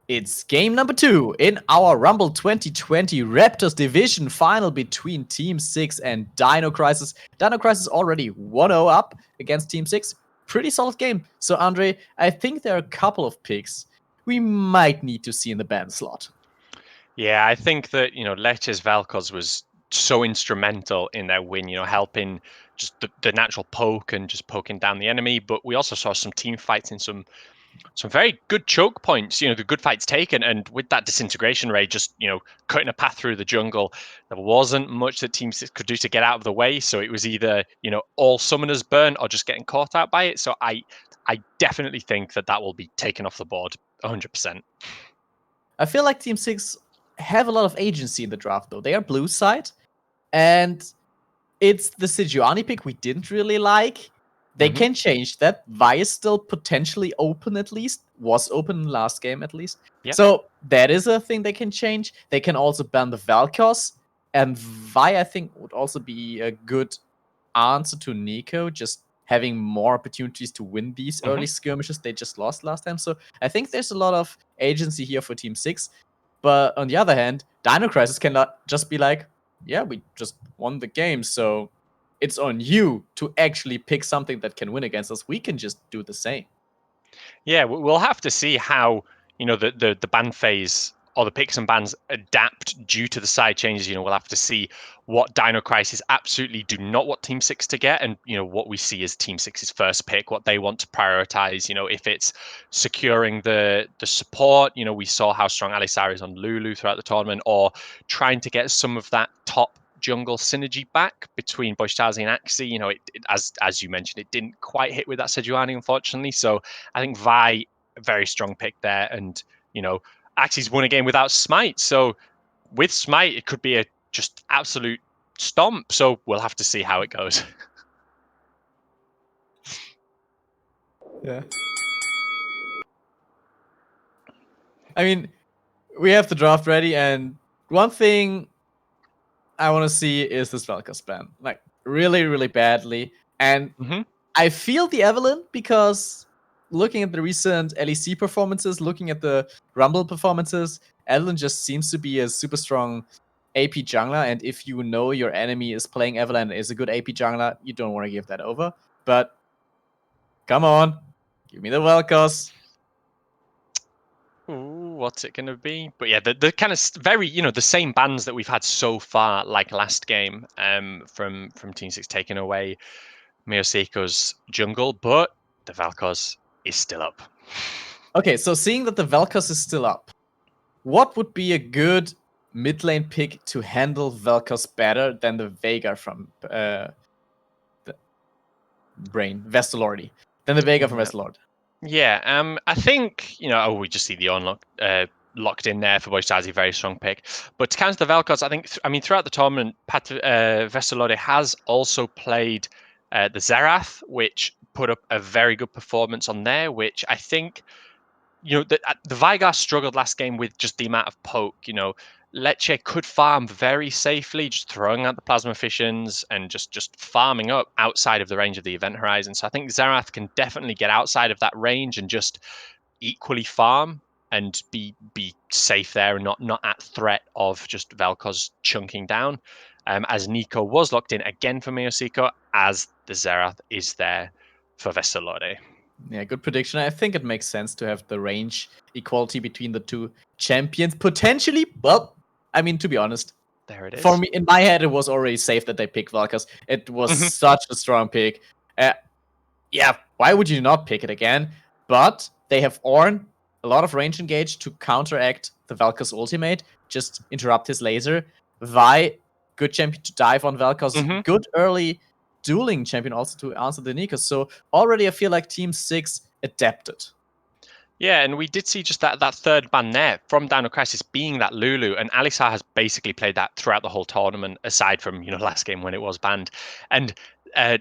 It's game number 2 in our Rumble 2020 Raptors division final between Team 6 and DINO Crisis. DINO Crisis already 1-0 up against Team 6. Pretty solid game. So, Andre, I think there are a couple of picks we might need to see in the ban slot. Yeah, I think that, Lecce's Vel'Koz was so instrumental in their win, helping just the natural poke and just poking down the enemy. But we also saw some team fights in some very good choke points, the good fights taken. And with that disintegration ray, just, cutting a path through the jungle, there wasn't much that Team 6 could do to get out of the way. So it was either, all summoners burn or just getting caught out by it. So I definitely think that will be taken off the board 100%. I feel like Team 6 have a lot of agency in the draft, though. They are blue side, and it's the Sejuani pick we didn't really like. They can change that. Vi is still potentially open, at least. Was open in last game, at least. Yep. So that is a thing they can change. They can also ban the Vel'Koz. And Vi, I think, would also be a good answer to Nico, just having more opportunities to win these early skirmishes they just lost last time. So I think there's a lot of agency here for Team 6. But on the other hand, DINO Crisis cannot just be like, yeah, we just won the game, so it's on you to actually pick something that can win against us. We can just do the same. Yeah, we'll have to see how, the ban phase or the picks and bans adapt due to the side changes. We'll have to see what DINO Crisis absolutely do not want Team 6 to get, and, what we see as Team 6's first pick, what they want to prioritize. If it's securing the support, we saw how strong Alisar is on Lulu throughout the tournament, or trying to get some of that top jungle synergy back between Boishtazi and Axie. As you mentioned, it didn't quite hit with that Sejuani, unfortunately. So I think Vi, a very strong pick there. And, Axie's won a game without Smite. So with Smite, it could be a just absolute stomp. So we'll have to see how it goes. Yeah. I mean, we have the draft ready, and one thing I want to see is this Vel'Koz ban. Like, really, really badly. And I feel the Evelyn because looking at the recent LEC performances, looking at the Rumble performances, Evelyn just seems to be a super strong AP jungler. And if you know your enemy is playing Evelyn and is a good AP jungler, you don't want to give that over. But come on, give me the Vel'Koz. Ooh, what's it going to be? But yeah, the kind of very, the same bans that we've had so far, like last game, from Team 6 taking away Miyoseiko's jungle, but the Vel'Koz is still up. Okay, so seeing that the Vel'Koz is still up, what would be a good mid lane pick to handle Vel'Koz better than the Veigar from the Brain, Vestalordi? Than the Veigar from Vestalord? Yeah, I think, we just see the unlock locked in there for Boishtazi, very strong pick. But to counter the Vel'Koz, I mean, throughout the tournament, Vestalordi has also played the Xerath, which put up a very good performance on there, which I think, the Veigar struggled last game with just the amount of poke. Lecce could farm very safely, just throwing out the Plasma Fissions and just farming up outside of the range of the event horizon. So I think Xerath can definitely get outside of that range and just equally farm and be safe there and not at threat of just Vel'Koz chunking down. As Nico was locked in again for Miyoseiko, as the Xerath is there for Vestalordi. Yeah, good prediction. I think it makes sense to have the range equality between the two champions. Potentially, well, I mean, to be honest, there it is. For me, in my head, it was already safe that they picked Vel'Koz. It was such a strong pick. Yeah, why would you not pick it again? But they have Ornn, a lot of range engage to counteract the Vel'Koz ultimate, just interrupt his laser. Vi, good champion to dive on Vel'Koz, good early dueling champion also to answer the Nico. So already I feel like Team 6 adapted. Yeah, and we did see just that third ban there from DINO Crisis being that Lulu, and Alisar has basically played that throughout the whole tournament, aside from last game when it was banned. And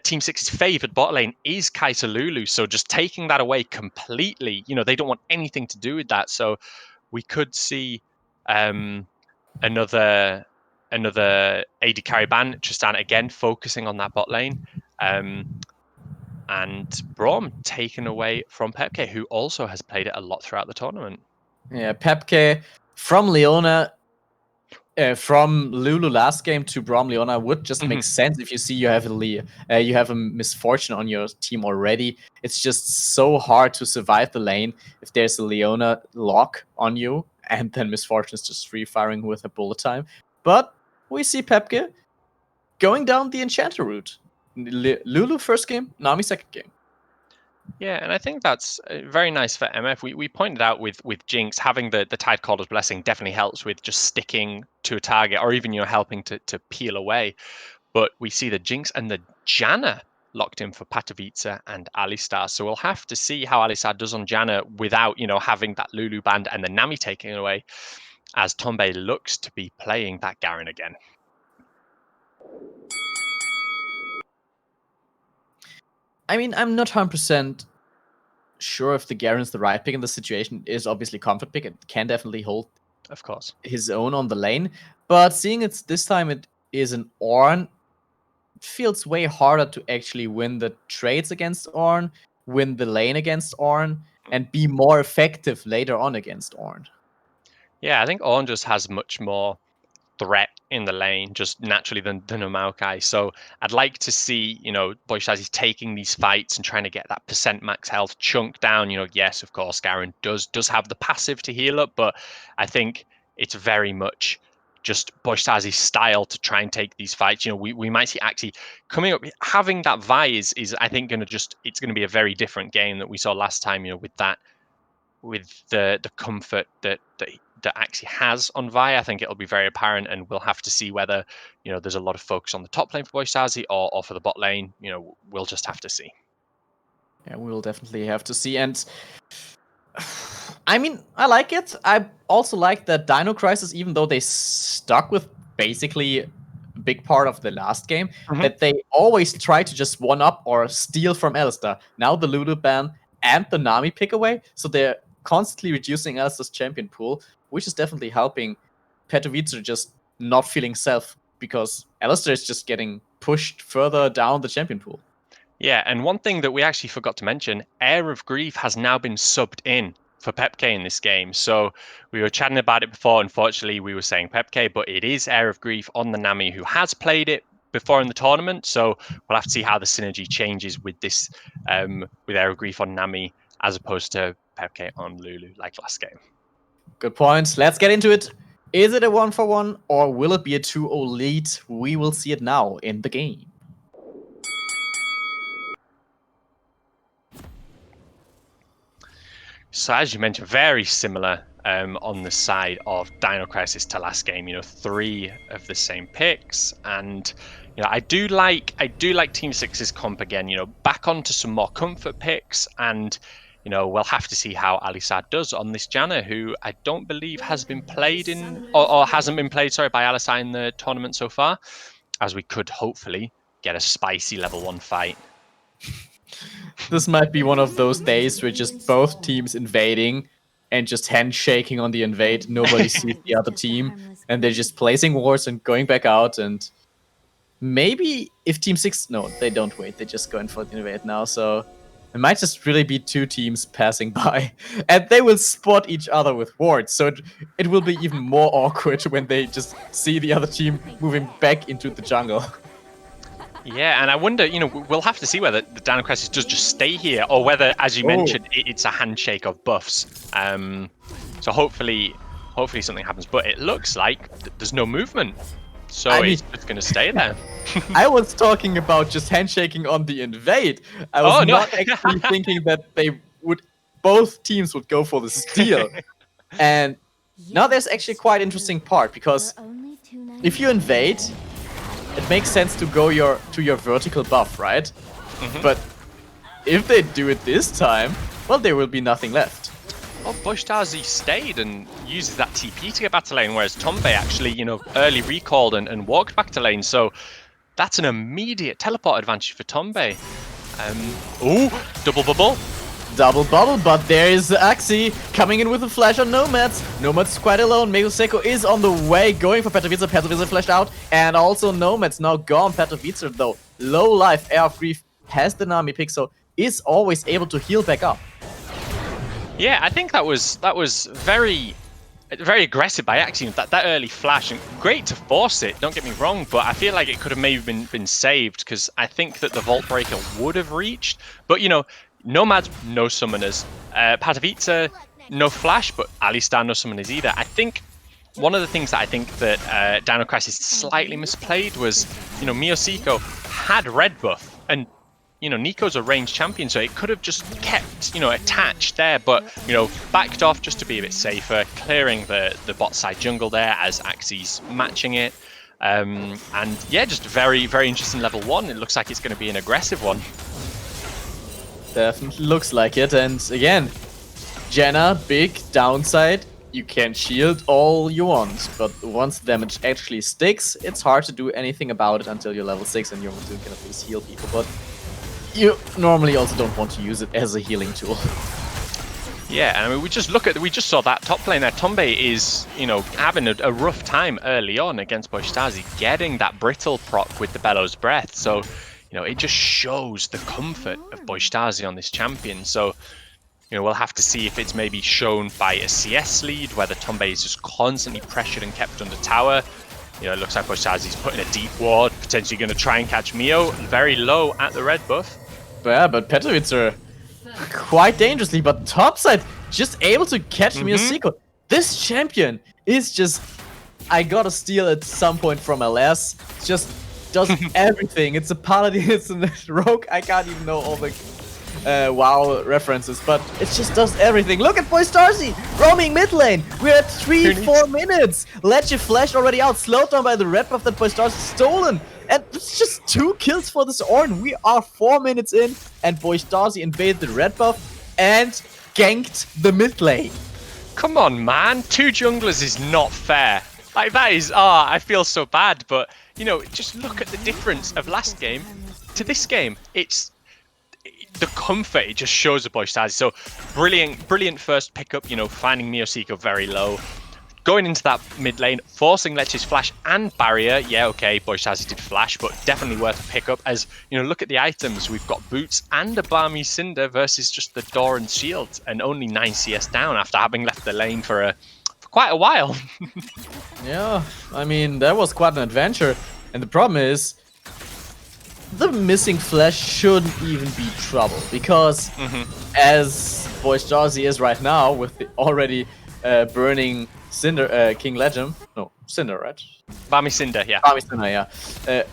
Team 6's favoured bot lane is Kai'Sa Lulu, so just taking that away completely, they don't want anything to do with that. So we could see another AD carry ban, Tristan again focusing on that bot lane. And Braum taken away from Pepke, who also has played it a lot throughout the tournament. Yeah, Pepke from Leona, from Lulu last game to Brom Leona would just make sense if you see you have a misfortune on your team already. It's just so hard to survive the lane if there's a Leona lock on you, and then misfortune is just free firing with a bullet time. But we see Pepke going down the Enchanter route. Lulu first game, Nami second game. Yeah, and I think that's very nice for MF. We pointed out with Jinx, having the Tidecaller's Blessing definitely helps with just sticking to a target, or even helping to peel away. But we see the Jinx and the Janna locked in for Patovica and Alistar. So we'll have to see how Alistar does on Janna without having that Lulu band and the Nami taking it away, as Tombe looks to be playing that Garen again. I mean, I'm not 100% sure if the Garen's the right pick in the situation. It is obviously comfort pick. It can definitely hold, of course, his own on the lane. But seeing it's this time it is an Ornn, it feels way harder to actually win the trades against Ornn, win the lane against Ornn, and be more effective later on against Ornn. Yeah, I think Ornn just has much more threat in the lane just naturally than a Maokai. So I'd like to see, Boyshazzy's taking these fights and trying to get that percent max health chunk down. Yes, of course, Garen does have the passive to heal up, but I think it's very much just Boyshazzy's style to try and take these fights. We might see actually coming up, having that Vi is I think it's going to be a very different game that we saw last time, with the comfort that actually has on Vi. I think it'll be very apparent, and we'll have to see whether there's a lot of focus on the top lane for Boyshazzy or for the bot lane. We'll just have to see. Yeah, we will definitely have to see. And I mean, I like it. I also like that DINO Crisis, even though they stuck with basically a big part of the last game, that they always try to just one-up or steal from Alistar. Now the Lulu ban and the Nami pick away, so they're constantly reducing Alistar's champion pool, which is definitely helping Patovica just not feeling safe, because Alistar is just getting pushed further down the champion pool. Yeah, and one thing that we actually forgot to mention, Air of Grief has now been subbed in for Pepke in this game. So we were chatting about it before. Unfortunately, we were saying Pepke, but it is Air of Grief on the Nami, who has played it before in the tournament. So we'll have to see how the synergy changes with this, with Air of Grief on Nami as opposed to Pepke on Lulu like last game. Good point. Let's get into it. Is it a 1-for-1 or will it be a 2-0 lead? We will see it now in the game. So as you mentioned, very similar on the side of DINO Crisis to last game. 3 of the same picks, and I do like Team 6's comp again. Back onto some more comfort picks, and we'll have to see how Alistar does on this Janna, who I don't believe has been played in or hasn't been played, sorry, by Alistar in the tournament so far, as we could hopefully get a spicy level 1 fight. This might be one of those days where just both teams invading and just handshaking on the invade. Nobody sees the other team, and they're just placing wards and going back out. And maybe if Team 6... No, they don't wait. They just go in for the invade now. So it might just really be 2 teams passing by. And they will spot each other with wards. So it will be even more awkward when they just see the other team moving back into the jungle. Yeah, and I wonder, we'll have to see whether the DINO Crisis does just stay here, or whether, as you mentioned, it's a handshake of buffs. So hopefully something happens. But it looks like there's no movement, so it's just going to stay there. I was talking about just handshaking on the invade. I was not actually thinking that both teams would go for the steal. And now there's actually a quite interesting part, because if you invade, it makes sense to go to your vertical buff, right? But if they do it this time, well, there will be nothing left. Well, Boyshazzy stayed and uses that TP to get back to lane, whereas Tombe actually, early recalled and walked back to lane. So that's an immediate teleport advantage for Tombe. Double bubble. Double bubble, but there is Axie coming in with a flash on Nomads. Nomads quite alone. Meguseko is on the way, going for Patovica. Patovica flashed out, and also Nomads now gone. Patovica, though, low life. Air of Grief has the Nami pick, so is always able to heal back up. Yeah, I think that was very aggressive by Axiom. That early flash, and great to force it. Don't get me wrong, but I feel like it could have maybe been saved, because I think that the Vault Breaker would have reached. But you know, Nomads, no summoners. Patavica, no flash, but Alistar, no summoners either. I think one of the things that I think that Dino Crisis slightly misplayed was, you know, Miosiko had red buff, and you know, Nico's a ranged champion, so it could have just kept, you know, attached there, but, you know, backed off just to be a bit safer, clearing the bot side jungle there as Axi's matching it. And yeah, just very, very interesting level 1. It looks like it's going to be an aggressive one. Definitely looks like it. And again, Janna, big downside. You can shield all you want, but once damage actually sticks, it's hard to do anything about it until you're level 6 and you can at least heal people. But you normally also don't want to use it as a healing tool. Yeah, I mean, we just saw that top lane there. Tombe is, you know, having a rough time early on against Boystazi, getting that brittle proc with the Bellows Breath. So, you know, it just shows the comfort of Boystazi on this champion. So, you know, we'll have to see if it's maybe shown by a CS lead, whether Tombe is just constantly pressured and kept under tower. You know, it looks like Boystazi's putting a deep ward, potentially going to try and catch Mio, very low at the red buff. Yeah, but Petrovic quite dangerously, but topside just able to catch Miosiko. This champion is just, I gotta steal at some point from LS. Just does everything. It's a paladin, it's a rogue. I can't even know all the WoW references, but it just does everything. Look at Boystazi roaming mid lane. We're at 3-4 minutes. Ledger flash already out, slowed down by the red buff that Boystazi stolen. And it's just 2 kills for this Ornn. We are 4 minutes in, and Boystazi invaded the red buff and ganked the mid lane. Come on, man. 2 junglers is not fair. Like, that is, I feel so bad. But, you know, just look at the difference of last game to this game. It's the comfort it just shows the Boystazi. So brilliant first pickup, you know, finding Miosiko very low. Going into that mid lane, forcing Leche's flash and barrier. Yeah, okay, Boystazi did flash, but definitely worth a pickup. As, you know, look at the items. We've got boots and a Balmy Cinder versus just the door and shield, and only 9 CS down after having left the lane for quite a while. Yeah, I mean, that was quite an adventure. And the problem is, the missing flash shouldn't even be trouble, because as Boystazi is right now, with the already burning Cinder, King Legend. No, Cinder, right? Balmy Cinder, yeah. Balmy Cinder, yeah.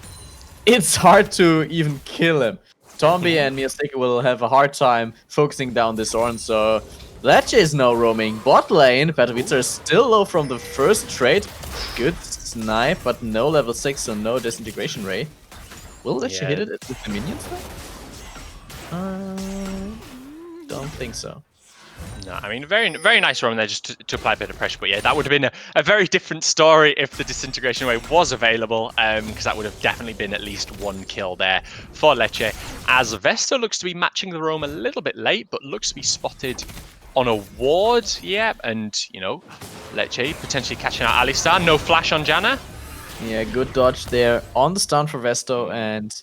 It's hard to even kill him. Tombe and Miosiko will have a hard time focusing down this Ornn, so Leche is now roaming bot lane. Petrovica is still low from the first trade. Good snipe, but no level 6, so no disintegration ray. Will Leche hit it with the minions though? Don't think so. No, I mean, very nice run there just to apply a bit of pressure. But yeah, that would have been a very different story if the disintegration ray was available, because that would have definitely been at least 1 kill there for Leche. As Vesto looks to be matching the roam a little bit late, but looks to be spotted on a ward. Yeah, and, you know, Leche potentially catching out Alistar. No flash on Janna. Yeah, good dodge there on the stun for Vesto. And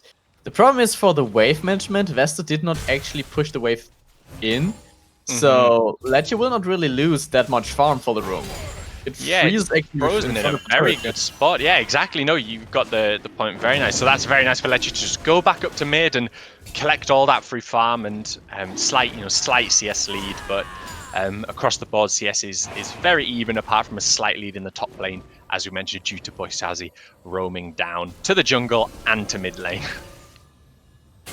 the problem is for the wave management, Vesto did not actually push the wave in. So Leche will not really lose that much farm for the roam. It freezes frozen in a very good spot. Yeah, exactly. No, you've got the point. Very nice. So that's very nice for Leche to just go back up to mid and collect all that free farm and slight CS lead. But across the board, CS is very even, apart from a slight lead in the top lane, as we mentioned, due to Boystazi roaming down to the jungle and to mid lane.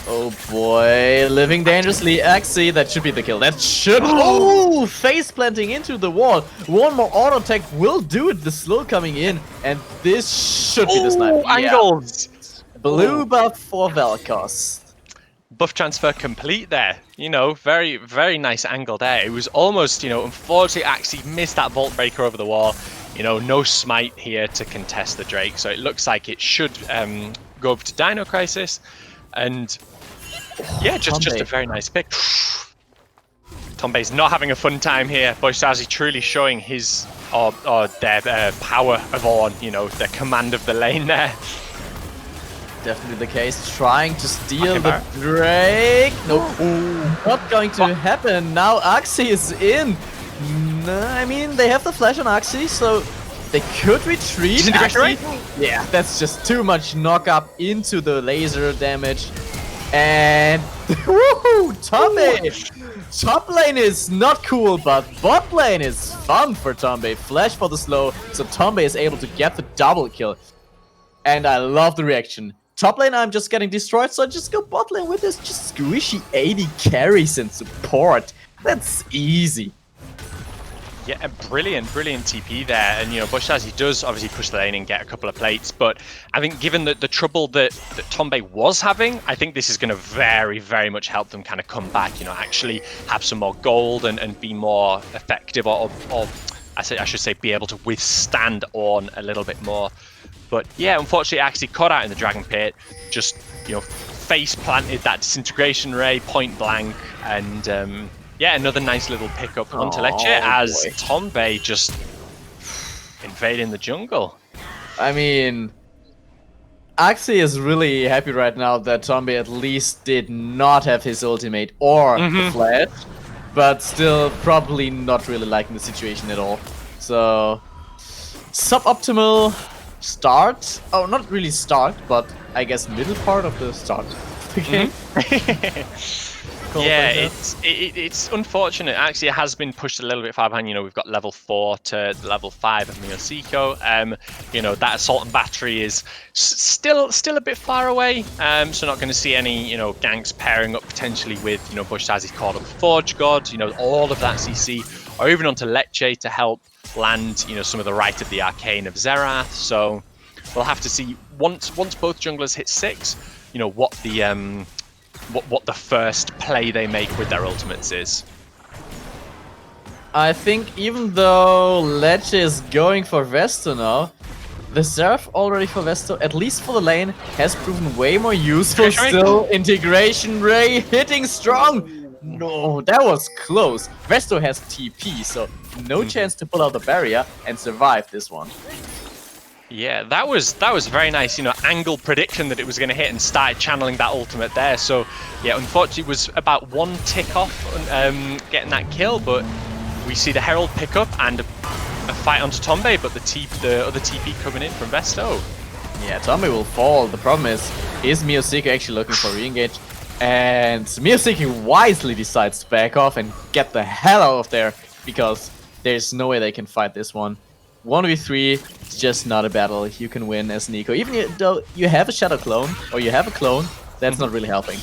Oh boy, living dangerously. Axie, that should be the kill. That should. Oh, face planting into the wall. One more auto attack will do it. The slow coming in, and this should be the sniper. Angles. Yeah. Blue buff for Vel'Koz. Buff transfer complete there. You know, very nice angle there. It was almost, you know, unfortunately, Axie missed that Vault Breaker over the wall. You know, no smite here to contest the Drake, so it looks like it should go over to Dino Crisis. And yeah, just a very nice pick. Tombe's not having a fun time here. Boystazi truly showing his their power of Ornn, you know, their command of the lane there. Definitely the case. Trying to steal the Drake. Nope. Not going to happen. Now Axie is in. I mean, they have the flash on Axie, so they could retreat. Yeah, that's just too much knock up into the laser damage. And woohoo! Tombe! Top lane is not cool, but bot lane is fun for Tombe. Flash for the slow, so Tombe is able to get the double kill. And I love the reaction. Top lane, I'm just getting destroyed, so I just go bot lane with this just squishy 80 carries and support. That's easy. Yeah, a brilliant TP there, and Bushtazi does obviously push the lane and get a couple of plates, but I think given the trouble that Tombe was having, I think this is going to very much help them kind of come back, actually have some more gold and be more effective, or I should say be able to withstand on a little bit more. But yeah, unfortunately actually caught out in the Dragon Pit, just face planted that disintegration ray point blank, and yeah, another nice little pickup onto Lecce as Tombe just invading the jungle. I mean, Axie is really happy right now that Tombe at least did not have his ultimate or the flash, but still probably not really liking the situation at all. So, suboptimal start. Oh, not really start, but I guess middle part of the start of the game. Yeah, it's unfortunate. Actually, it has been pushed a little bit far behind. We've got level 4 to level 5 of Miosiko. That assault and battery is still a bit far away. So not going to see any ganks pairing up potentially with Bushtazi's called up Forge God. All of that CC, or even onto Lecce to help land some of the right of the Arcane of Zerath. So we'll have to see once both junglers hit 6. What the what the first play they make with their ultimates is. I think even though Lecce is going for Vesto now, the Seraph already for Vesto, at least for the lane, has proven way more useful still. Integration Ray hitting strong! No, that was close. Vesto has TP, so no chance to pull out the barrier and survive this one. Yeah, that was very nice, angle prediction that it was going to hit and started channeling that ultimate there. So, yeah, unfortunately it was about one tick off getting that kill, but we see the Herald pick up and a fight onto Tombe, but the other TP coming in from Vesto. Yeah, Tombe will fall. The problem is Miosiko actually looking for re-engage? And Miosiko wisely decides to back off and get the hell out of there, because there's no way they can fight this one. 1v3, it's just not a battle you can win as Nico. Even though you have a Shadow Clone, or you have a clone, that's not really helping.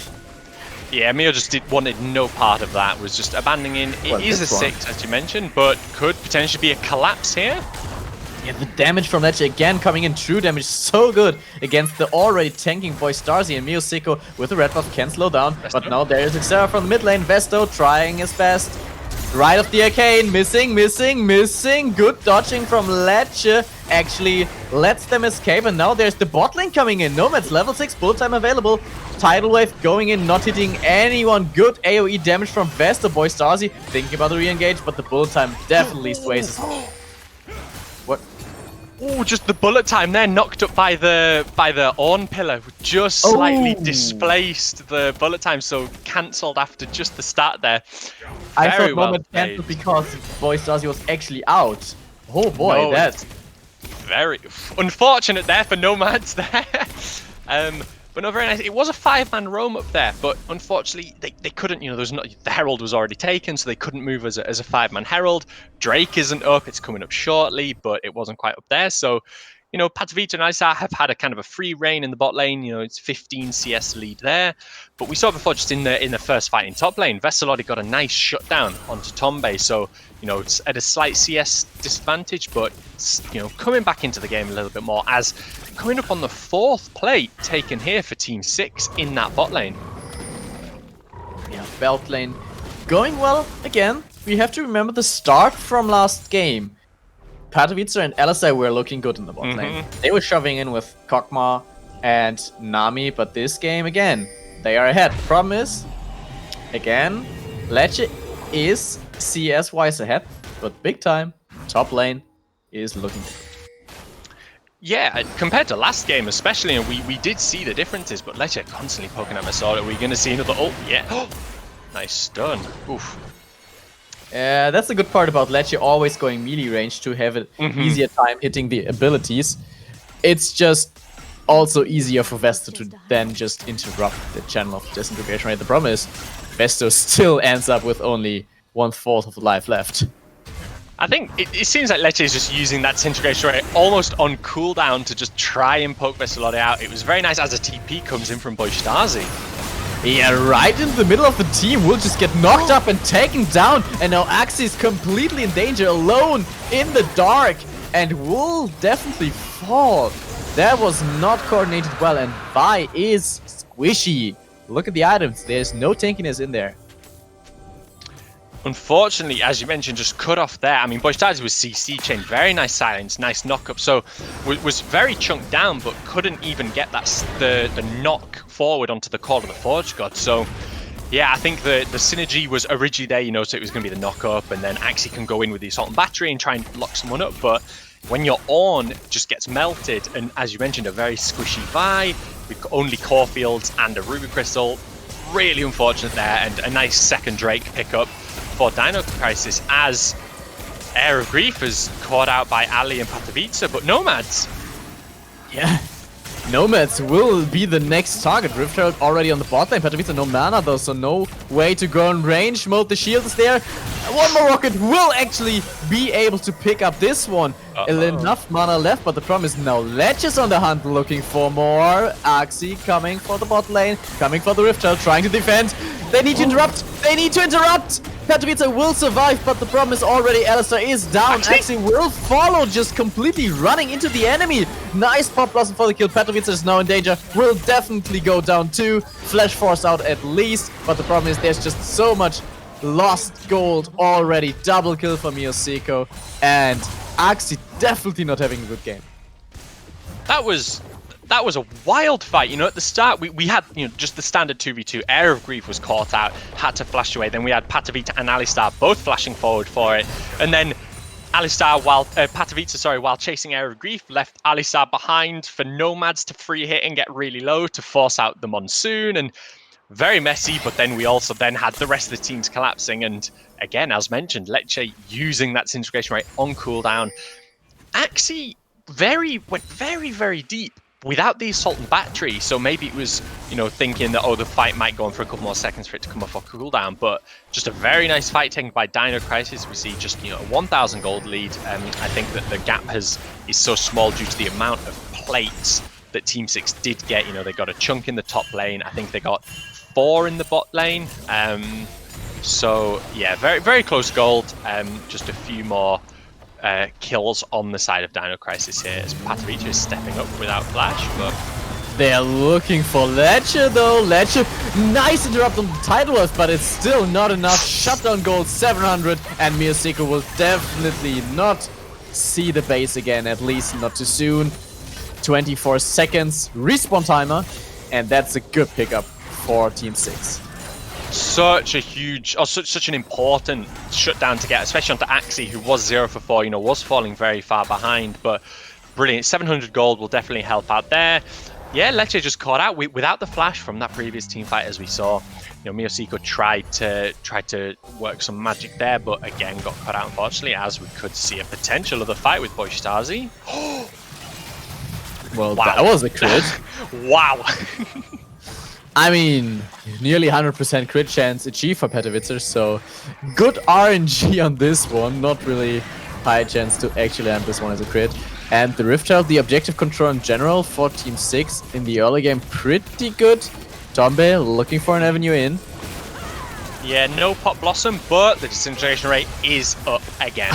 Yeah, Mio just wanted no part of that, was just abandoning. It is a 6, as you mentioned, but could potentially be a collapse here. Yeah, the damage from Lecce again coming in, true damage, so good against the already tanking boy Starzy, and Miosiko with the red buff can slow down. Vesto. But now there is Xera from the mid lane, Vesto trying his best. Right of the Arcane, missing. Good dodging from Lecce. Actually lets them escape, and now there's the bot lane coming in. Nomad's level 6, bullet time available. Tidal Wave going in, not hitting anyone. Good AoE damage from Vesto, boy Starzy. Thinking about the re-engage, but the bullet time definitely sways. What? Oh, just the bullet time there, knocked up by the Ornn pillar. Just slightly displaced the bullet time, so cancelled after just the start there. I thought Nomad cancelled because boy Starzy was actually out. Oh boy, no, that's very unfortunate there for Nomads there. But no, very nice. It was a 5-man roam up there, but unfortunately they couldn't. The Herald was already taken, so they couldn't move as a 5-man Herald. Drake isn't up; it's coming up shortly, but it wasn't quite up there. So, Patavita and Isar have had a kind of a free reign in the bot lane. It's 15 CS lead there. But we saw before, just in the first fight in top lane, Veselodi got a nice shutdown onto Tombe. So, it's at a slight CS disadvantage, but coming back into the game a little bit more as coming up on the 4th plate taken here for Team 6 in that bot lane. Yeah, bot lane going well again. We have to remember the start from last game. Patovica and Alisai were looking good in the bot lane. They were shoving in with Kokma and Nami, but this game again, they are ahead. Problem is, again, Lecce is CS-wise ahead, but big time, top lane is looking good. Yeah, compared to last game especially, and we did see the differences, but Lecce constantly poking at Masada. Are we going to see another ult? Yeah. Nice stun. Oof. Yeah, that's the good part about Lecce always going melee range to have an easier time hitting the abilities. It's just also easier for Vesto to then just interrupt the channel of disintegration rate. The problem is Vesto still ends up with only 1/4 of the life left. I think it seems like Lecce is just using that disintegration rate almost on cooldown to just try and poke Vesolade out. It was very nice as a TP comes in from Boystazi. Yeah, right in the middle of the team, will just get knocked up and taken down. And now Axie is completely in danger, alone in the dark. And will definitely fall. That was not coordinated well, and Vi is squishy. Look at the items, there's no tankiness in there. Unfortunately, as you mentioned, just cut off there. I mean, Boystazi was CC chain, very nice silence, nice knock up. So was very chunked down, but couldn't even get that the knock forward onto the Call of the Forge God. So yeah, I think the synergy was originally there, you know, so it was going to be the knock up, and then Axie can go in with the Assault and Battery and try and lock someone up. But when your Ornn just gets melted, and as you mentioned, a very squishy Vi with only Core Fields and a Ruby Crystal, really unfortunate there, and a nice second Drake pickup for DINO Crisis as Air of Grief is caught out by Ali and Patovica, but Nomads. Yeah, Nomads will be the next target. Rift Herald already on the bot lane. Patovica no mana though, so no way to go in range mode. The shield is there. One more rocket will actually be able to pick up this one. Enough mana left, but the problem is now Lecce is on the hunt looking for more. Axie coming for the bot lane, coming for the Rift Herald, trying to defend. They need to interrupt! They need to interrupt! Patovica will survive, but the problem is already Alistar is down. Axie will follow, just completely running into the enemy. Nice pop blossom for the kill. Patovica is now in danger. Will definitely go down too. Flash Force out at least, but the problem is there's just so much lost gold already. Double kill for Mioseko, and Axie definitely not having a good game. That was a wild fight. You know, at the start, we had, you know, just the standard 2v2. Air of Grief was caught out, had to flash away. Then we had Patovica and Alistar both flashing forward for it. And then Alistar, Patovica, while chasing Air of Grief, left Alistar behind for Nomads to free hit and get really low to force out the Monsoon. And very messy, but then we also then had the rest of the teams collapsing. And again, as mentioned, Lecce using that disintegration rate on cooldown. Axie went very, very deep without the Assault and Battery, so maybe it was, you know, thinking that, oh, the fight might go on for a couple more seconds for it to come off a cooldown, but just a very nice fight taken by DINO Crisis. We see just, you know, a 1,000 gold lead. I think that the gap is so small due to the amount of plates that Team 6 did get. You know, they got a chunk in the top lane. I think they got 4 in the bot lane. So, yeah, very, very close gold. Just a few more kills on the side of DINO Crisis here as Patovica is stepping up without flash, but they're looking for Lecce though. Lecce, nice interrupt on the Tidal Wave, but it's still not enough. Shutdown gold 700, and Mioseko will definitely not see the base again, at least not too soon. 24 seconds respawn timer, and that's a good pickup for Team 6. Such a huge, or such an important shutdown to get, especially onto Axie, who was 0 for 4, you know, was falling very far behind, but brilliant. 700 gold will definitely help out there. Yeah, Lecce just caught out without the flash from that previous team fight, as we saw. You know, Mioseko tried to work some magic there, but again got caught out, unfortunately, as we could see a potential of the fight with Boystazi. Well, wow. That was a crit. Wow. I mean, nearly 100% crit chance achieved for Patovica, so good RNG on this one. Not really high chance to actually land this one as a crit. And the Rift Herald, the objective control in general for Team 6 in the early game, pretty good. Tombe looking for an avenue in. Yeah, no Pop Blossom, but the disintegration rate is up again.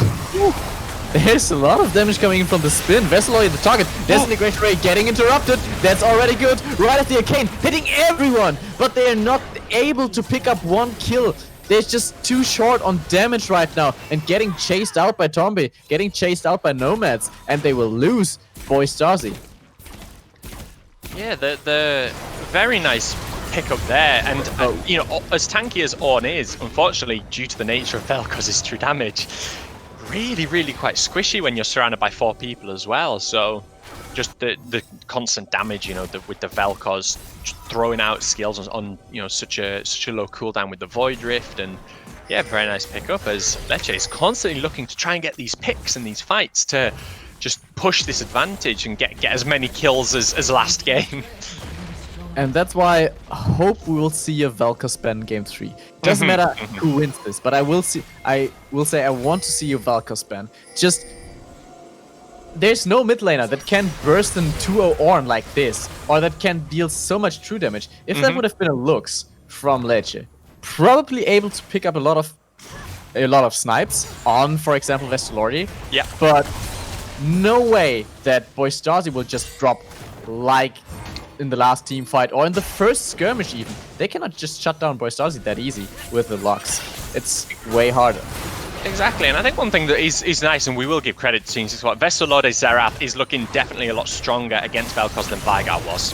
There's a lot of damage coming in from the spin. Vesolade, the target. Disintegration rate getting interrupted. That's already good. Right at the Arcane, hitting everyone. But they are not able to pick up one kill. They're just too short on damage right now. And getting chased out by Tombe. Getting chased out by Nomads. And they will lose Boystazi. Yeah, the very nice pickup there. And, you know, as tanky as Ornn is, unfortunately, due to the nature of Vel'Koz's true damage, really quite squishy when you're surrounded by 4 people as well, so just the constant damage, with the Vel'Koz throwing out skills on such a low cooldown with the Void Rift, and yeah, very nice pickup as Lecce is constantly looking to try and get these picks in these fights to just push this advantage and get as many kills as last game. And that's why I hope we will see a Vel'Koz ban game 3. Doesn't matter who wins this, but I will say I want to see a Vel'Koz ban. Just there's no mid laner that can burst in 2-0 Ornn like this, or that can deal so much true damage. If that would have been a Lux from Lecce, probably able to pick up a lot of snipes on, for example, Vestalordi. Yeah. But no way that Boystasi will just drop like in the last team fight or in the first skirmish even. They cannot just shut down Boystasi that easy with the Lux. It's way harder. Exactly, and I think one thing that is nice, and we will give credit to Teams, is what Vestalordi Xerath is looking definitely a lot stronger against Vel'Koz than Veigar was.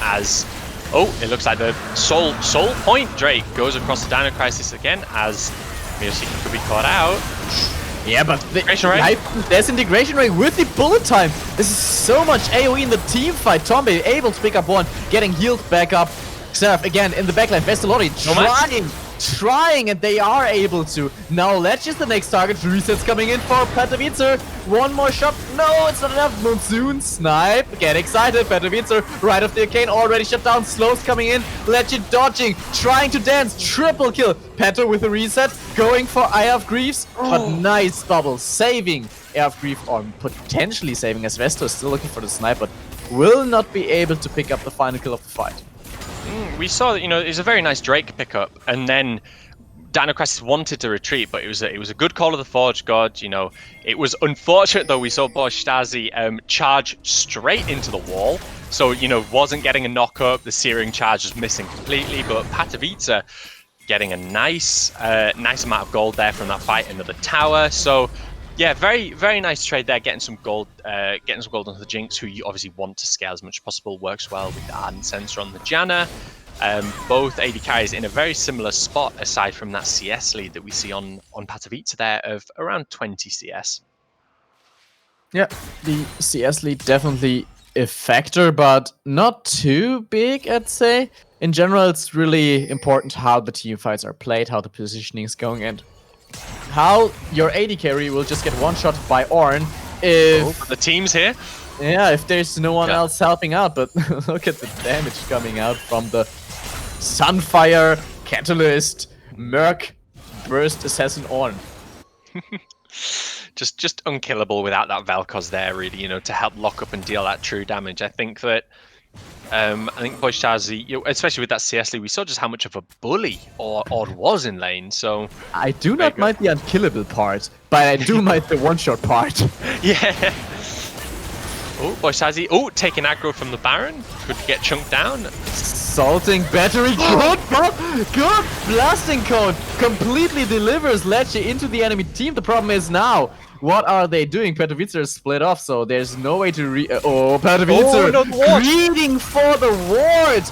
As it looks like the soul point Drake goes across the Dino Crisis again as Miyoshiki could be caught out. Yeah, but there's integration rate with the bullet time. This is so much AoE in the team fight. Tombe able to pick up one, getting healed back up. Xerath again in the backline. Vestalordi trying, and they are able to. Now Ledge is the next target. Resets coming in for Patovicer. One more shot. No, it's not enough. Monsoon snipe. Get excited. Patovicer right off the arcane already shut down. Slows coming in. Ledge dodging. Trying to dance. Triple kill. Pato with a reset. Going for Eye of Griefs. But nice bubble. Saving Eye of Grief, or potentially saving, as Vesto is still looking for the snipe, but will not be able to pick up the final kill of the fight. We saw that, it was a very nice Drake pickup, and then Dino Crisis wanted to retreat, but it was a good call of the Forge God. It was unfortunate though. We saw Boystasi charge straight into the wall, so wasn't getting a knock up. The Searing charge was missing completely, but Patovicer getting a nice amount of gold there from that fight into the tower. So yeah, very, very nice trade there, getting some gold onto the Jinx, who you obviously want to scale as much as possible. Works well with the Ardent Sensor on the Janna. Both AD carries in a very similar spot, aside from that CS lead that we see on Patovicer there of around 20 CS. Yeah, the CS lead definitely a factor, but not too big, I'd say. In general, it's really important how the team fights are played, how the positioning is going, and how your AD carry will just get one-shot by Ornn if... the team's here? Yeah, if there's no one else helping out, but look at the damage coming out from the Sunfire, Catalyst, Merc, Burst Assassin Ornn. just unkillable without that Vel'Koz there, really, to help lock up and deal that true damage. I think that Boystasi, especially with that CS lead, we saw just how much of a bully Odd was in lane. So I do not mind the unkillable part, but I do mind the one-shot part. Yeah. Boystasi, taking aggro from the Baron. Could get chunked down. Salting battery, good blasting cone. Completely delivers Lecce into the enemy team. The problem is now, what are they doing? Patovicer is split off, so there's no way to Patovicer greeting for the ward.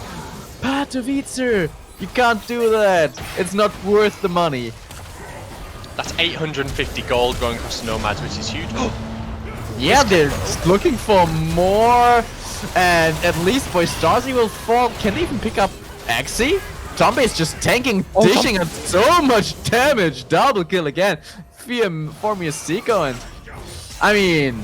Patovicer, you can't do that. It's not worth the money. That's 850 gold going across the Nomads, which is huge. Yeah, they're looking for more, and at least Boystasi will fall. Can they even pick up Axie? Tombe is just tanking, dishing out so much damage. Double kill again. For Miyoshiki, and I mean,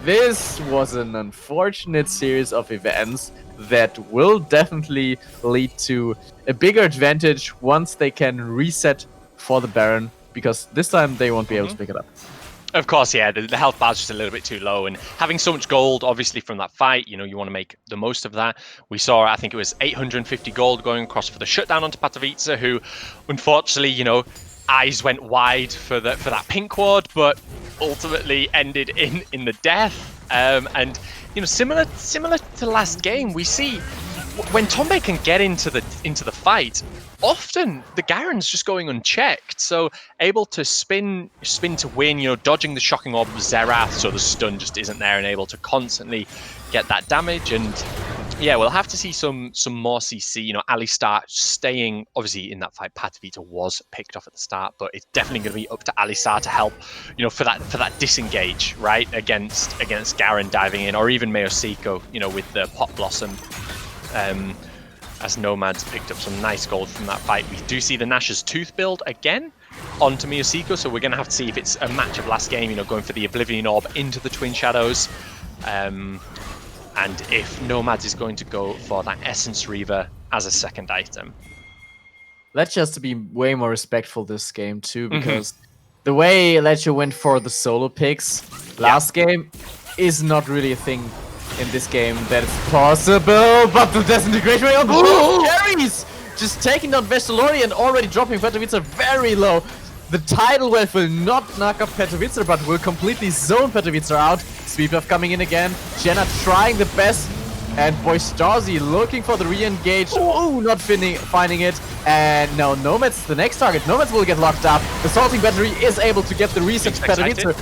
this was an unfortunate series of events that will definitely lead to a bigger advantage once they can reset for the Baron, because this time they won't be able to pick it up. Of course, yeah, the health bar's just a little bit too low, and having so much gold, obviously, from that fight, you want to make the most of that. We saw, I think it was 850 gold going across for the shutdown onto Patovicer, who, unfortunately, eyes went wide for that pink ward, but ultimately ended in the death. And similar to last game, we see when Tombe can get into the fight, often the Garen's just going unchecked, so able to spin to win, dodging the shocking orb of Xerath, so the stun just isn't there, and able to constantly get that damage. And Yeah, we'll have to see some more CC. You know, Alistar staying obviously in that fight. Patavita was picked off at the start, but it's definitely going to be up to Alistar to help. You know, for that disengage right against Garen diving in, or even Mayosiko. You know, with the Pot Blossom. As Nomad's picked up some nice gold from that fight. We do see the Nash's Tooth build again onto Miyosiko, so we're going to have to see if it's a match of last game, you know, going for the Oblivion Orb into the Twin Shadows. And if Nomads is going to go for that Essence Reaver as a second item. Let's just be way more respectful this game too, because the way Lecce went for the solo picks last game is not really a thing in this game that is possible, but the disintegration rate on both carries! Just taking down Vestalori and already dropping Petrovica very low. The tidal wave will not knock up Petrovica, but will completely zone Petrovica out. Sweep buff coming in again. Jenna trying the best. And Boystarzy looking for the re-engage. Oh, not finding it. And no, Nomad's the next target. Nomads will get locked up. The Salting Battery is able to get the reset to Petrovica.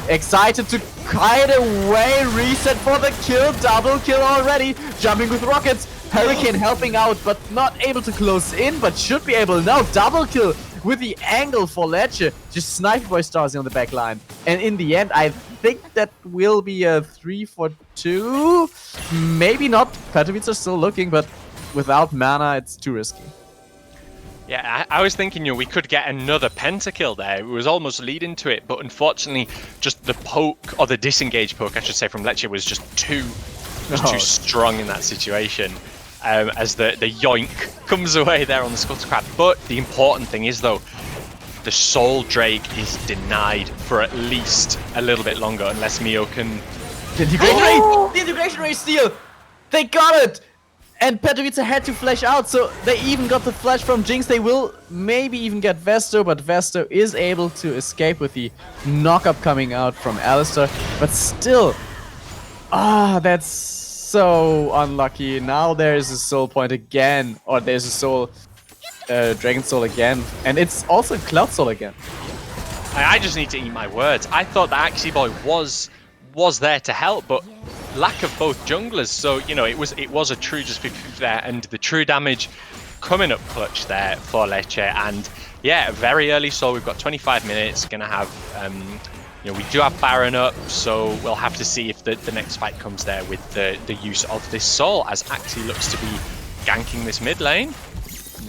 Excited to kite away, reset for the kill, double kill already, jumping with rockets, Hurricane helping out, but not able to close in, but should be able now, double kill with the angle for Lecce, just sniped by Starzy on the back line. And in the end, I think that will be a 3-for-2, maybe not, Petrovica still looking, but without mana, it's too risky. Yeah, I was thinking, you know, we could get another pentakill there. It was almost leading to it, but unfortunately, just the poke, or the disengage poke, I should say, from Lecce was just too strong in that situation. As the yoink comes away there on the Scuttlecraft. But the important thing is, though, the Soul Drake is denied for at least a little bit longer, unless Mio can... The integration rate! The integration rate steal! They got it! And Petrovica had to flash out, so they even got the flash from Jinx. They will maybe even get Vesto, but Vesto is able to escape with the knock-up coming out from Alistar. But still, that's so unlucky. Now there's a soul point again, or there's a soul, Dragon Soul again. And it's also Cloud Soul again. I just need to eat my words. I thought that Axie Boy was there to help, but lack of both junglers, so you know it was a true just 50-50 there, and the true damage coming up clutch there for Lecce. And yeah, very early soul. We've got 25 minutes. Gonna have you know, we do have Baron up, so we'll have to see if the next fight comes there with the use of this soul, as Axie looks to be ganking this mid lane.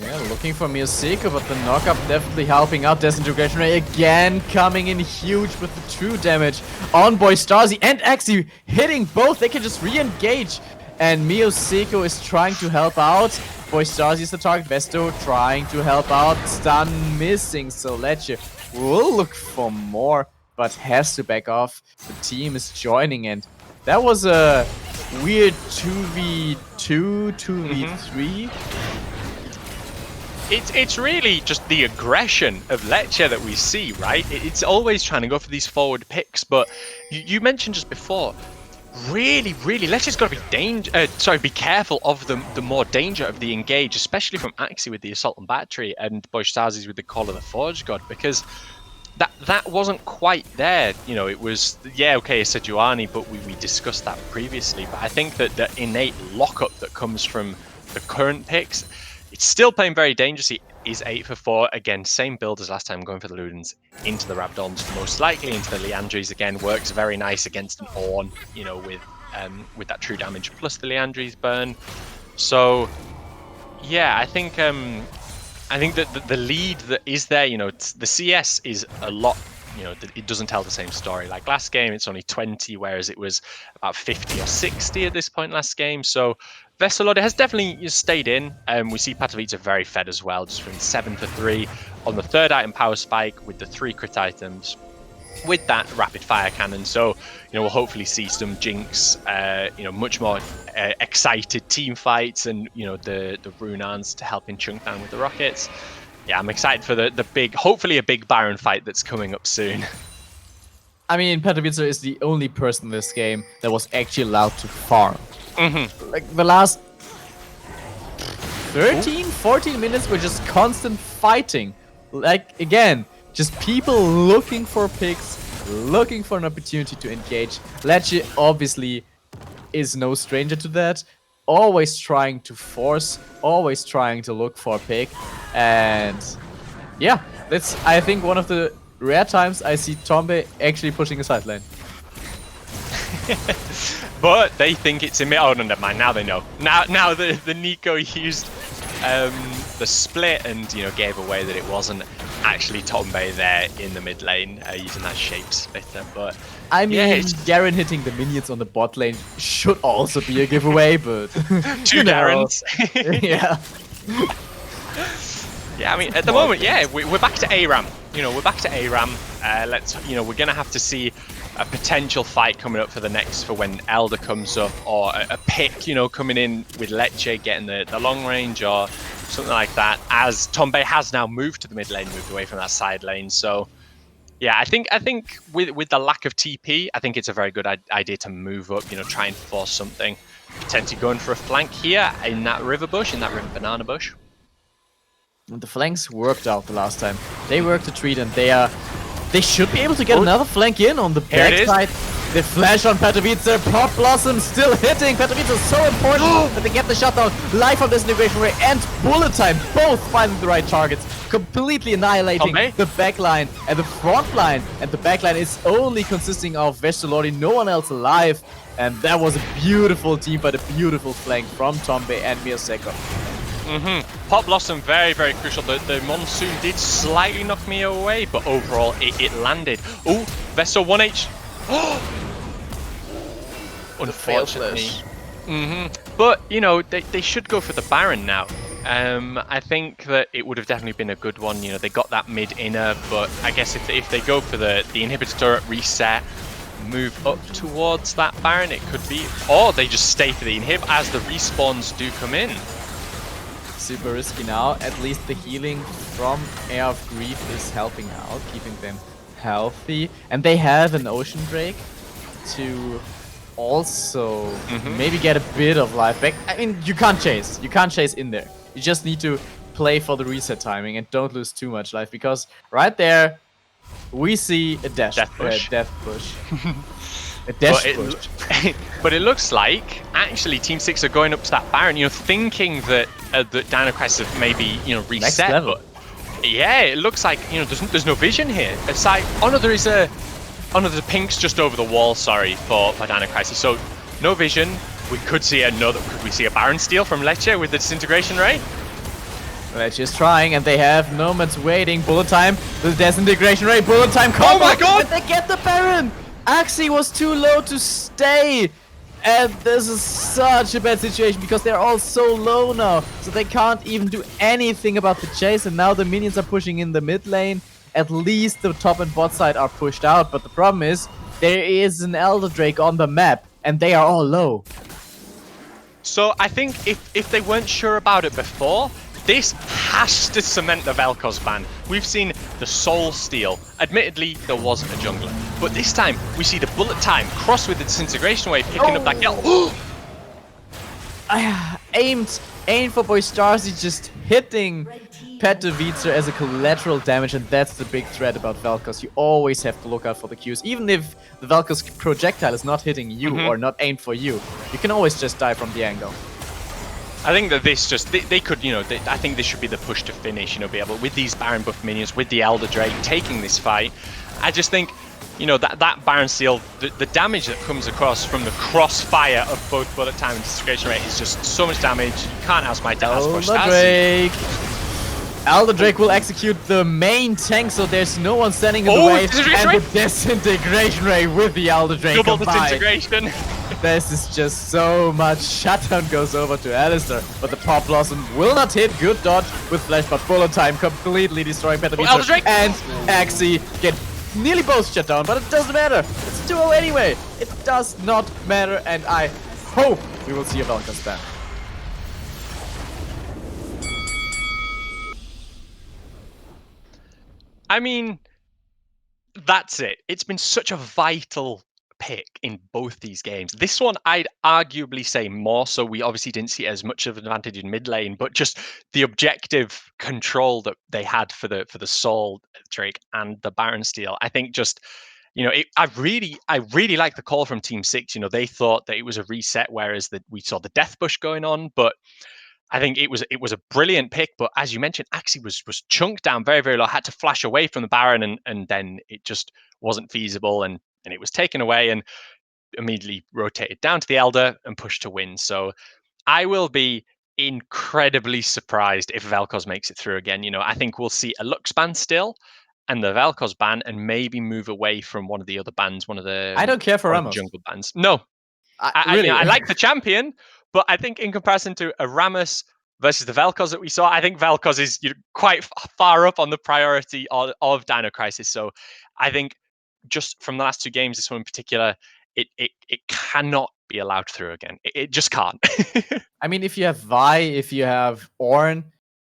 Yeah, looking for Miyosiko, but the knockup definitely helping out. Disintegration Ray again coming in huge with the true damage on Boystarzy and Axie hitting both. They can just re-engage, and Miyosiko is trying to help out. Boystarzy is the target. Vesto trying to help out. Stun missing, so Lecce will look for more, but has to back off. The team is joining, and that was a weird 2v2, 2v3. It's really just the aggression of Lecce that we see, right? It's always trying to go for these forward picks, but you mentioned just before, really, Lecce's got to be be careful of the more danger of the engage, especially from Axie with the Assault and Battery and Boystarzy with the Call of the Forge God, because that wasn't quite there. You know, it was, yeah, okay, Sejuani, but we discussed that previously. But I think that the innate lockup that comes from the current picks, it's still playing very dangerously. Is 8-for-4 again, same build as last time, going for the Ludens into the Rabdons, most likely into the Leandries again. Works very nice against an Ornn, you know, with that true damage plus the Leandries burn. So yeah, I think that the lead that is there, you know, the CS is a lot. You know, it doesn't tell the same story. Like last game, it's only 20, whereas it was about 50 or 60 at this point last game. So Veselode has definitely stayed in. We see Patovica very fed as well, just from 7-for-3 on the third item power spike with the 3 crit items with that rapid fire cannon. So, you know, we'll hopefully see some Jinx, you know, much more excited team fights, and, you know, the Runans to help in chunk down with the rockets. Yeah, I'm excited for the big, hopefully a big Baron fight that's coming up soon. I mean, Petrovica is the only person in this game that was actually allowed to farm. Like the last 13-14 minutes were just constant fighting. Like, again, just people looking for picks, looking for an opportunity to engage. Lecce obviously is no stranger to that. always trying to force, always trying to look for a pick. And yeah, that's, I think, one of the rare times I see Tombe actually pushing a side lane. But they think it's in mid. Oh, no, never mind. Now they know. Now the Nico used the split and gave away that it wasn't actually Tombe there in the mid lane using that shape splitter. But I mean, Garen hitting the minions on the bot lane should also be a giveaway, but two Garens. Yeah. Yeah, I mean, at the moment, yeah, we're back to ARAM. We're back to ARAM. We're gonna have to see a potential fight coming up for when Elder comes up, or a pick, coming in with Lecce getting the long range or something like that. As Tombe has now moved to the mid lane, moved away from that side lane. So yeah, I think with the lack of TP, I think it's a very good idea to move up. Try and force something. Potentially going for a flank here in that river bush, in that river banana bush. And the flanks worked out the last time. They worked the treat, and they should be able to get another flank in on the backside. The flash on Patovice, Pop Blossom still hitting. Patovice is so important that they get the shutdown. Life on Disintegration Ray and Bullet Time, both finding the right targets, completely annihilating the backline and the front line. And the backline is only consisting of Vestalori, no one else alive. And that was a beautiful team fight, a beautiful flank from Tombe and Miyoseko. Pop Blossom, very, very crucial. The Monsoon did slightly knock me away, but overall it landed. Oh, Vesto 1H. Unfortunately. But, they should go for the Baron now. I think that it would have definitely been a good one. They got that mid inner, but I guess if they go for the inhibitor turret reset, move up towards that Baron, it could be. Or they just stay for the inhib as the respawns do come in. Super risky now. At least the healing from Air of Grief is helping out, keeping them healthy. And they have an Ocean Drake to also maybe get a bit of life back. I mean, you can't chase. You can't chase in there. You just need to play for the reset timing and don't lose too much life, because right there we see a death push. A dash push. But it looks like actually Team 6 are going up to that Baron, thinking that DINO Crisis have maybe reset. But yeah, it looks like there's no vision here. It's like there's a pinks just over the wall. Sorry for DINO Crisis. So no vision. We could see Could we see a Baron steal from Lecce with the disintegration ray? Lecce is trying, and they have Nomads waiting. Bullet time. The disintegration ray. Bullet time. Oh my god! And they get the Baron. Axie was too low to stay, and this is such a bad situation because they're all so low now, so they can't even do anything about the chase. And now the minions are pushing in the mid lane. At least the top and bot side are pushed out, but the problem is there is an Elder Drake on the map, and they are all low. So I think if they weren't sure about it before, this has to cement the Vel'Koz ban. We've seen the Soul Steal. Admittedly, there wasn't a jungler. But this time, we see the Bullet Time crossed with the Disintegration Wave, picking up that kill. Aimed for Boystarzi, just hitting Patovice as a collateral damage, and that's the big threat about Vel'Koz. You always have to look out for the Qs. Even if the Vel'Koz projectile is not hitting you or not aimed for you, you can always just die from the angle. I think that this they could, I think this should be the push to finish, be able, with these Baron buff minions, with the Elder Drake taking this fight. I just think, that Baron Seal, the damage that comes across from the crossfire of both Bullet Time and Disintegration Rate is just so much damage. You can't ask my dad. Elder Drake will execute the main tank, so there's no one standing in the way. And the Disintegration Ray with the Elder Drake double combined. disintegration. This is just so much. Shutdown goes over to Alistar, but the Pop Blossom will not hit. Good dodge with Flash, but Bullet Time completely destroying Patovice. And Axie get nearly both shut down, but it doesn't matter. It's 2-0 anyway. It does not matter, and I hope we will see a Vel'Koz ban. I mean, that's it. It's been such a vital pick in both these games. This one, I'd arguably say more so. We obviously didn't see as much of an advantage in mid lane, but just the objective control that they had for the Soul Drake and the Baron Steal. I think just, I really like the call from Team 6. They thought that it was a reset, whereas we saw the Death Bush going on. But I think it was a brilliant pick. But as you mentioned, Axie was chunked down very, very low, had to flash away from the Baron, and then it just wasn't feasible, and it was taken away and immediately rotated down to the Elder and pushed to win. So I will be incredibly surprised if Vel'Koz makes it through again. I think we'll see a Lux ban still, and the Vel'Koz ban, and maybe move away from one of the other bans, one of the I don't care for Ramos. jungle bans. No, really, I like the champion, but I think in comparison to a Rammus versus the Vel'Koz that we saw, I think Vel'Koz is quite far up on the priority of Dino Crisis. So I think just from the last 2 games, this one in particular, it cannot be allowed through again. It just can't. I mean, if you have Vi, if you have Ornn,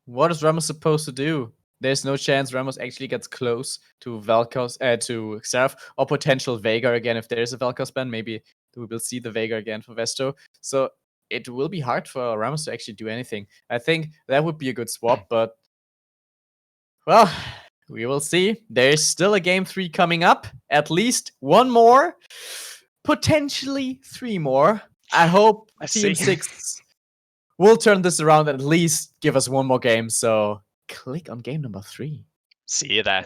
what is Ramos supposed to do? There's no chance Ramos actually gets close to Vel'Koz, to Seraph, or potential Veigar again. If there is a Vel'Koz ban, maybe we will see the Veigar again for Vesto. So it will be hard for Ramos to actually do anything. I think that would be a good swap, but well, we will see. There's still a game 3 coming up. At least 1 more. Potentially 3 more. I hope Team 6 will turn this around and at least give us 1 more game. So click on game number 3. See you there.